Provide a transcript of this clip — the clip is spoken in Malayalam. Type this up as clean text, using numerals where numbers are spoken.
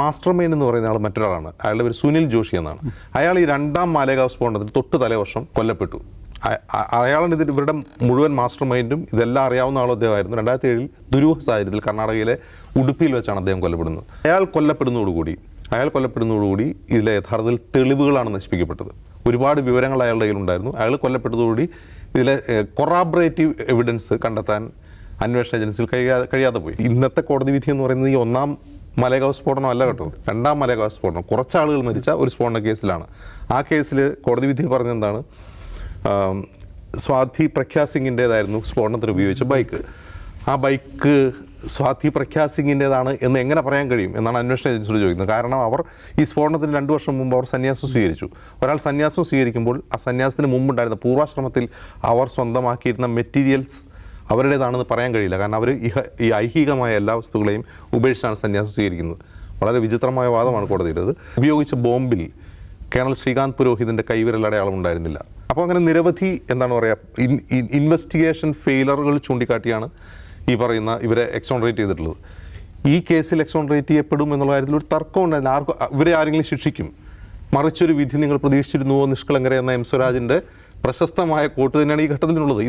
മാസ്റ്റർ മൈൻഡ് എന്ന് പറയുന്ന ആൾ മറ്റൊരാളാണ്. അയാളുടെ പേര് സുനിൽ ജോഷി എന്നാണ്. അയാൾ ഈ രണ്ടാം മാലേഗാവ് സ്ഫോടനത്തിൽ തൊട്ട് തലേവർഷം കൊല്ലപ്പെട്ടു. അയാളാണ് ഇവരുടെ മുഴുവൻ മാസ്റ്റർ മൈൻഡും. ഇതെല്ലാം അറിയാവുന്ന ആളും അദ്ദേഹമായിരുന്നു. 2007 ദുരൂഹ സാഹചര്യത്തിൽ കർണാടകയിലെ ഉടുപ്പിയിൽ വെച്ചാണ് അദ്ദേഹം കൊല്ലപ്പെടുന്നത്. അയാൾ കൊല്ലപ്പെടുന്നതോടുകൂടി ഇതിലെ യഥാർത്ഥത്തിൽ തെളിവുകളാണ് നശിപ്പിക്കപ്പെട്ടത്. ഒരുപാട് വിവരങ്ങൾ അയാളുടെ കയ്യിലുണ്ടായിരുന്നു. അയാൾ കൊല്ലപ്പെട്ടതോടുകൂടി ഇതിലെ കൊറാബറേറ്റീവ് എവിഡൻസ് കണ്ടെത്താൻ അന്വേഷണ ഏജൻസിയിൽ കഴിയാതെ പോയി. ഇന്നത്തെ കോടതി വിധി എന്ന് പറയുന്നത് ഈ ഒന്നാം മലേഗാവ് സ്ഫോടനം അല്ല കേട്ടോ, രണ്ടാം മലേഗാവ് സ്ഫോടനം. കുറച്ചാളുകൾ മരിച്ച ഒരു സ്ഫോടന കേസിലാണ്. ആ കേസിൽ കോടതി വിധിയിൽ പറഞ്ഞെന്താണ്, സ്വാതി പ്രഖ്യാ സിംഗിൻ്റേതായിരുന്നു സ്ഫോടനത്തിന് ഉപയോഗിച്ച ബൈക്ക്. ആ ബൈക്ക് സ്വാതി പ്രഖ്യാ സിംഗിൻ്റേതാണ് എന്ന് എങ്ങനെ പറയാൻ കഴിയും എന്നാണ് അന്വേഷണ ഏജൻസിയോട് ചോദിക്കുന്നത്. കാരണം അവർ ഈ സ്ഫോടനത്തിന് 2 വർഷം മുമ്പ് അവർ സന്യാസം സ്വീകരിച്ചു. ഒരാൾ സന്യാസം സ്വീകരിക്കുമ്പോൾ ആ സന്യാസത്തിന് മുമ്പുണ്ടായിരുന്ന പൂർവാശ്രമത്തിൽ അവർ സ്വന്തമാക്കിയിരുന്ന മെറ്റീരിയൽസ് അവരുടേതാണെന്ന് പറയാൻ കഴിയില്ല. കാരണം അവർ ഈ ഐഹികമായ എല്ലാ വസ്തുക്കളെയും ഉപേക്ഷിച്ചാണ് സന്യാസം സ്വീകരിക്കുന്നത്. വളരെ വിചിത്രമായ വാദമാണ് കോടതിയുടേത്. ഉപയോഗിച്ച ബോംബിൽ കേണൽ ശ്രീകാന്ത് പുരോഹിതിൻ്റെ കൈവിരലടയാളം ഉണ്ടായിരുന്നില്ല. അപ്പോൾ അങ്ങനെ നിരവധി എന്താണ് പറയുക ഇൻവെസ്റ്റിഗേഷൻ ഫെയിലറുകൾ ചൂണ്ടിക്കാട്ടിയാണ് ഈ പറയുന്ന ഇവരെ എക്സോണറേറ്റ് ചെയ്തിട്ടുള്ളത്. ഈ കേസിൽ എക്സോണറേറ്റ് ചെയ്യപ്പെടും എന്നുള്ള കാര്യത്തിൽ ഒരു തർക്കം ഉണ്ടായിരുന്നു. ഇവരെ ആരെങ്കിലും ശിക്ഷിക്കും, മറിച്ചൊരു വിധി നിങ്ങൾ പ്രതീക്ഷിച്ചിരുന്നുവോ നിഷ്കളങ്കര എന്ന എം സ്വരാജിൻ്റെ പ്രശസ്തമായ കോട്ട് തന്നെയാണ് ഈ ഘട്ടത്തിലുള്ളത്.